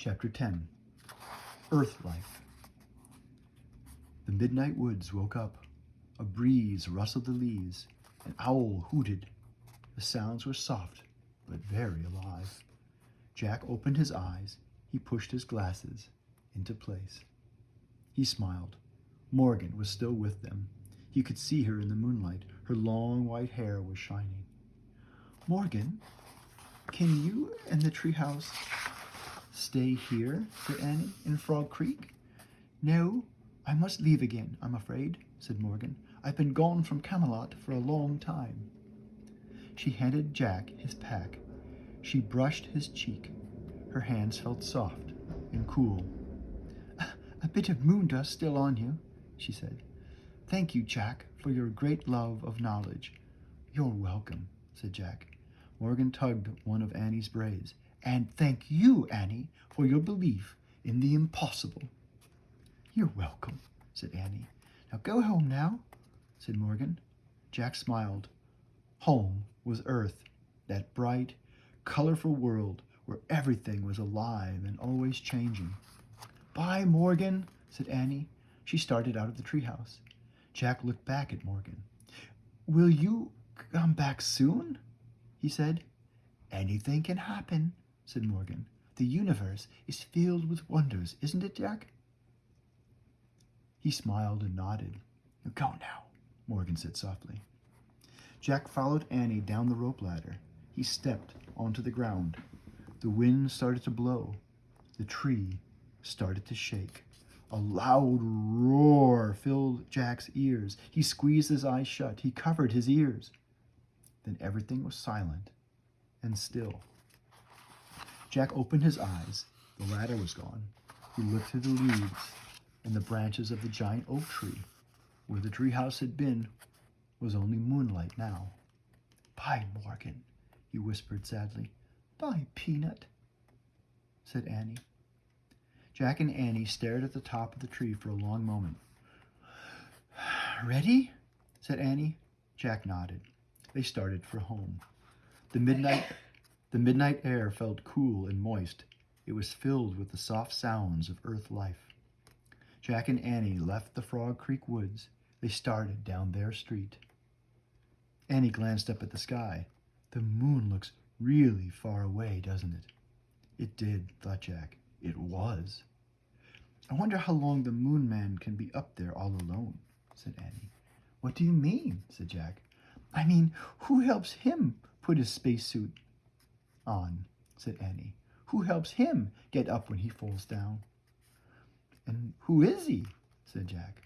Chapter 10. Earth Life. The midnight woods woke up. A breeze rustled the leaves. An owl hooted. The sounds were soft, but very alive. Jack opened his eyes. He pushed his glasses into place. He smiled. Morgan was still with them. He could see her in the moonlight. Her long white hair was shining. "Morgan, can you and the treehouse stay here?" said Annie, "in Frog Creek?" "No, I must leave again, I'm afraid," said Morgan. "I've been gone from Camelot for a long time." She handed Jack his pack. She brushed his cheek. Her hands felt soft and cool. "A bit of moon dust still on you," she said. "Thank you, Jack, for your great love of knowledge." "You're welcome," said Jack. Morgan tugged one of Annie's braids. "And thank you, Annie, for your belief in the impossible." "You're welcome," said Annie. "Now go home now," said Morgan. Jack smiled. Home was Earth, that bright, colorful world where everything was alive and always changing. "Bye, Morgan," said Annie. She started out of the treehouse. Jack looked back at Morgan. "Will you come back soon?" he said. "Anything can happen," said Morgan. "The universe is filled with wonders, isn't it, Jack?" He smiled and nodded. "Go now," Morgan said softly. Jack followed Annie down the rope ladder. He stepped onto the ground. The wind started to blow. The tree started to shake. A loud roar filled Jack's ears. He squeezed his eyes shut. He covered his ears. Then everything was silent and still. Jack opened his eyes. The ladder was gone. He looked through the leaves, and the branches of the giant oak tree, where the treehouse had been, was only moonlight now. "Bye, Morgan," he whispered sadly. "Bye, Peanut," said Annie. Jack and Annie stared at the top of the tree for a long moment. "Ready?" said Annie. Jack nodded. They started for home. The midnight air felt cool and moist. It was filled with the soft sounds of earth life. Jack and Annie left the Frog Creek woods. They started down their street. Annie glanced up at the sky. "The moon looks really far away, doesn't it?" It did, thought Jack. It was. "I wonder how long the Moon Man can be up there all alone," said Annie. "What do you mean?" said Jack. "I mean, who helps him put his spacesuit on?" said Annie. "Who helps him get up when he falls down?" "And who is he?" said Jack.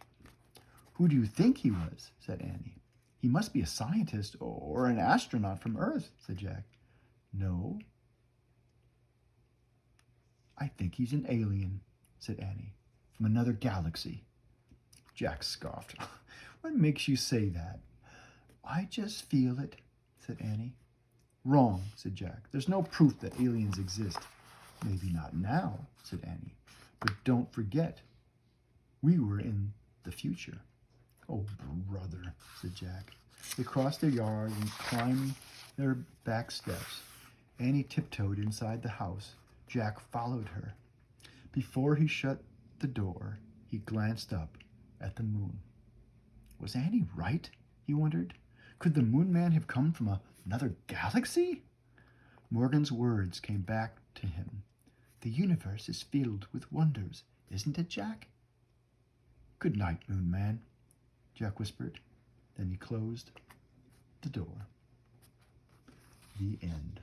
"Who do you think he was?" said Annie. "He must be a scientist or an astronaut from Earth," said Jack. "No, I think he's an alien," said Annie. "From another galaxy." Jack scoffed. "What makes you say that?" "I just feel it," said Annie. "Wrong," said Jack. "There's no proof that aliens exist." "Maybe not now," said Annie. "But don't forget, we were in the future." "Oh, brother," said Jack. They crossed their yard and climbed their back steps. Annie tiptoed inside the house. Jack followed her. Before he shut the door, he glanced up at the moon. Was Annie right? He wondered. Could the Moon Man have come from another galaxy? Morgan's words came back to him. "The universe is filled with wonders, isn't it, Jack?" "Good night, Moon Man," Jack whispered. Then he closed the door. The end.